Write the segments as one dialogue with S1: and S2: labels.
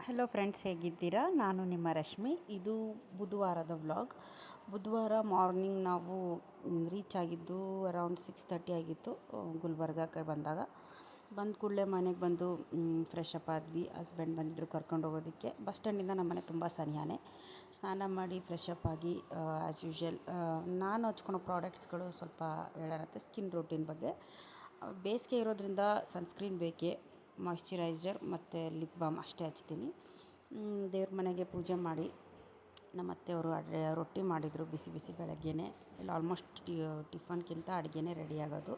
S1: Hello friends, ಹೇಗಿದ್ದೀರಾ? ನಾನು ನಿಮ್ಮ ರಶ್ಮಿ. ಇದು ಬುಧವಾರದ ವ್ಲಾಗ್. ಬುಧವಾರ ಮಾರ್ನಿಂಗ್ ನಾವು ರೀಚ್ ಆಗಿದ್ದು ಅರೌಂಡ್ 6:30 ಆಗಿತ್ತು. ಗುಲ್ಬರ್ಗಕ್ಕೆ ಬಂದ ಕೂಡಲೇ ಮನೆಗೆ ಬಂದು ಫ್ರೆಶ್ ಅಪ್ ಆದ್ವಿ. ಹಸ್ಬೆಂಡ್ ಬಂದಿದ್ದರು ಕರ್ಕೊಂಡು ಹೋಗೋದಕ್ಕೆ. ಬಸ್ ಸ್ಟ್ಯಾಂಡಿಂದ ನಮ್ಮ ಮನೆ ತುಂಬ ಸನಿಹಾನೆ. ಸ್ನಾನ ಮಾಡಿ ಫ್ರೆಶ್ ಅಪ್ ಆಗಿ ಆ್ಯಸ್ ಯೂಶ್ವಲ್ ನಾನು ಹಚ್ಕೊಳೋ ಪ್ರಾಡಕ್ಟ್ಸ್ಗಳು ಸ್ವಲ್ಪ ಹೇಳೋಣಂತೆ ಸ್ಕಿನ್ ರೂಟೀನ್ ಬಗ್ಗೆ. ಬೇಸಿಗೆ ಇರೋದ್ರಿಂದ ಸನ್ಸ್ಕ್ರೀನ್ ಬೇಕೇ, ಮಾಯ್ಶ್ಚರೈಸರ್ ಮತ್ತು ಲಿಪ್ ಬಾಮ್ ಅಷ್ಟೇ ಹಚ್ತೀನಿ. ದೇವ್ರ ಮನೆಗೆ ಪೂಜೆ ಮಾಡಿ ನಮ್ಮ ಅತ್ತೆಯವರು ರೊಟ್ಟಿ ಮಾಡಿದರು ಬಿಸಿ ಬಿಸಿ ಬೆಳಗ್ಗೆನೇ. ಇಲ್ಲ ಆಲ್ಮೋಸ್ಟ್ ಟಿಫನ್ಗಿಂತ ಅಡುಗೆನೇ ರೆಡಿ ಆಗೋದು.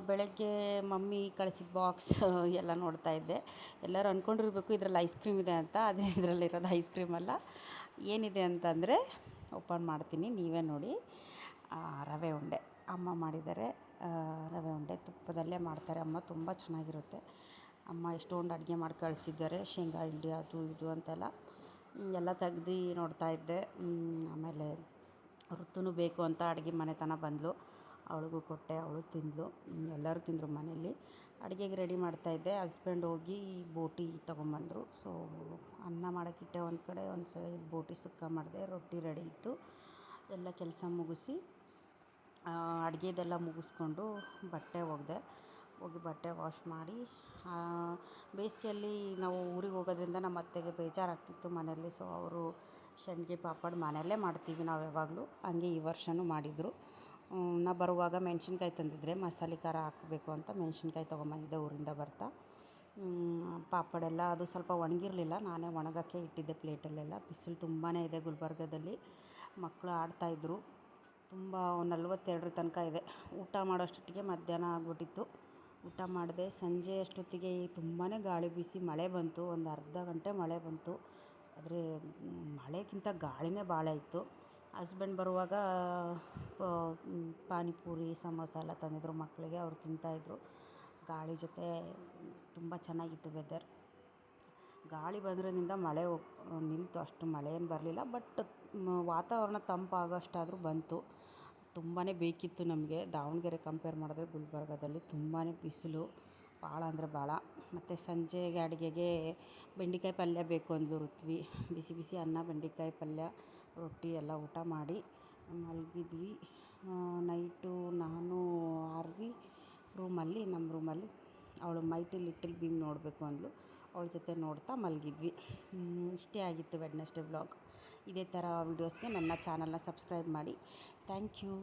S1: ಬೆಳಗ್ಗೆ ಮಮ್ಮಿ ಕಳಿಸಿದ ಬಾಕ್ಸ್ ಎಲ್ಲ ನೋಡ್ತಾ ಇದ್ದೆ. ಎಲ್ಲರೂ ಅಂದ್ಕೊಂಡಿರ್ಬೇಕು ಇದರಲ್ಲಿ ಐಸ್ ಕ್ರೀಮ್ ಇದೆ ಅಂತ. ಅದೇ ಇದರಲ್ಲಿರೋದು ಐಸ್ ಕ್ರೀಮ್ ಅಲ್ಲ. ಏನಿದೆ ಅಂತಂದರೆ ಓಪನ್ ಮಾಡ್ತೀನಿ, ನೀವೇ ನೋಡಿ. ರವೆ ಉಂಡೆ ಅಮ್ಮ ಮಾಡಿದ್ದಾರೆ. ರವೆ ಉಂಡೆ ತುಪ್ಪದಲ್ಲೇ ಮಾಡ್ತಾರೆ ಅಮ್ಮ, ತುಂಬ ಚೆನ್ನಾಗಿರುತ್ತೆ. ಅಮ್ಮ ಎಷ್ಟೊಂದು ಅಡುಗೆ ಮಾಡಿ ಕಳಿಸಿದ್ದಾರೆ, ಶೇಂಗಾ ಹಿಂಡಿ ಅದು ಇದು ಅಂತೆಲ್ಲ. ಎಲ್ಲ ತೆಗ್ದು ನೋಡ್ತಾ ಇದ್ದೆ. ಆಮೇಲೆ ಋತುನು ಬೇಕು ಅಂತ ಅಡುಗೆ ಮನೆ ತನಕ ಬಂದಳು. ಅವಳಿಗೂ ಕೊಟ್ಟೆ, ಅವಳು ತಿಂದಳು. ಎಲ್ಲರೂ ತಿಂದರು ಮನೆಯಲ್ಲಿ. ಅಡುಗೆಗೆ ರೆಡಿ ಮಾಡ್ತಾಯಿದ್ದೆ. ಹಸ್ಬೆಂಡ್ ಹೋಗಿ ಬೋಟಿ ತೊಗೊಂಬಂದರು. ಸೊ ಅನ್ನ ಮಾಡೋಕ್ಕಿಟ್ಟೆ ಒಂದು ಕಡೆ, ಒಂದು ಸೈಡ್ ಬೋಟಿ ಸುಕ್ಕ ಮಾಡಿದೆ. ರೊಟ್ಟಿ ರೆಡಿ ಇತ್ತು. ಎಲ್ಲ ಕೆಲಸ ಮುಗಿಸಿ ಅಡುಗೆದೆಲ್ಲ ಮುಗಿಸ್ಕೊಂಡು ಬಟ್ಟೆ ಹೋಗಿ ಬಟ್ಟೆ ವಾಶ್ ಮಾಡಿ. ಬೇಸಿಗೆಯಲ್ಲಿ ನಾವು ಊರಿಗೆ ಹೋಗೋದ್ರಿಂದ ನಮ್ಮ ಅತ್ತೆಗೆ ಬೇಜಾರಾಗ್ತಿತ್ತು ಮನೆಯಲ್ಲಿ. ಸೊ ಅವರು ಸಂಡಿಗೆ ಪಾಪಡ್ ಮನೆಯಲ್ಲೇ ಮಾಡ್ತೀವಿ ನಾವು ಯಾವಾಗಲೂ. ಹಂಗೆ ಈ ವರ್ಷವೂ ಮಾಡಿದರು. ನಾ ಬರುವಾಗ ಮೆಣಸಿನ್ಕಾಯಿ ತಂದಿದ್ದರೆ ಮಸಾಲೆ ಖಾರ ಹಾಕಬೇಕು ಅಂತ ಮೆಣಸಿನ್ಕಾಯಿ ತೊಗೊಂಬಂದಿದ್ದೆ ಊರಿಂದ ಬರ್ತಾ. ಪಾಪಡೆಲ್ಲ ಅದು ಸ್ವಲ್ಪ ಒಣಗಿರಲಿಲ್ಲ, ನಾನೇ ಒಣಗೋಕ್ಕೆ ಇಟ್ಟಿದ್ದೆ ಪ್ಲೇಟಲ್ಲೆಲ್ಲ. ಬಿಸಿಲು ತುಂಬಾ ಇದೆ ಗುಲ್ಬರ್ಗದಲ್ಲಿ. ಮಕ್ಕಳು ಆಡ್ತಾಯಿದ್ರು. ತುಂಬ 42 ತನಕ ಇದೆ. ಊಟ ಮಾಡೋಷ್ಟೊತ್ತಿಗೆ ಮಧ್ಯಾಹ್ನ ಆಗಿಬಿಟ್ಟಿತ್ತು. ಊಟ ಮಾಡಿದೆ. ಸಂಜೆ ಅಷ್ಟೊತ್ತಿಗೆ ತುಂಬಾ ಗಾಳಿ ಬೀಸಿ ಮಳೆ ಬಂತು. ಒಂದು ಅರ್ಧ ಗಂಟೆ ಮಳೆ ಬಂತು. ಆದರೆ ಮಳೆಗಿಂತ ಗಾಳಿನೇ ಭಾಳ ಇತ್ತು. ಹಸ್ಬೆಂಡ್ ಬರುವಾಗ ಪಾನಿಪುರಿ ಸಮೋಸ ಎಲ್ಲ ತಂದಿದ್ರು ಮಕ್ಕಳಿಗೆ, ಅವ್ರು ತಿಂತಾಯಿದ್ರು. ಗಾಳಿ ಜೊತೆ ತುಂಬ ಚೆನ್ನಾಗಿತ್ತು ವೆದರ್. ಗಾಳಿ ಬಂದ್ರಿಂದ ಮಳೆ ನಿಂತು. ಅಷ್ಟು ಮಳೆ ಏನು ಬರಲಿಲ್ಲ, ಬಟ್ ವಾತಾವರಣ ತಂಪಾಗೋಷ್ಟಾದರೂ ಬಂತು. ತುಂಬಾ ಬೇಕಿತ್ತು ನಮಗೆ. ದಾವಣಗೆರೆ ಕಂಪೇರ್ ಮಾಡಿದ್ರೆ ಗುಲ್ಬರ್ಗದಲ್ಲಿ ತುಂಬಾ ಬಿಸಿಲು, ಭಾಳ ಅಂದರೆ ಭಾಳ. ಮತ್ತು ಸಂಜೆಗೆ ಅಡುಗೆಗೆ ಬೆಂಡೆಕಾಯಿ ಪಲ್ಯ ಬೇಕು ಅಂದ್ಲು ಋತ್ವಿ. ಬಿಸಿ ಬಿಸಿ ಅನ್ನ, ಬೆಂಡೆಕಾಯಿ ಪಲ್ಯ, ರೊಟ್ಟಿ ಎಲ್ಲ ಊಟ ಮಾಡಿ ಮಲಗಿದ್ವಿ. ನೈಟು ನಾನು ಆರ್ವಿ ನಮ್ಮ ರೂಮಲ್ಲಿ ಅವಳು ಮೈಟಿ ಲಿಟಲ್ ಭೀಮ್ ನೋಡಬೇಕು ಅಂದ್ಲು. ಅವಳ ಜೊತೆ ನೋಡ್ತಾ ಮಲಗಿದ್ವಿ. ಇಷ್ಟೇ ಆಗಿತ್ತು ವೆಡ್ನೆಸ್ಡೇ ವ್ಲಾಗ್. ಇದೇ ಥರ ವೀಡಿಯೋಸ್ಗೆ ನನ್ನ ಚಾನಲ್ನ ಸಬ್ಸ್ಕ್ರೈಬ್ ಮಾಡಿ. Thank you.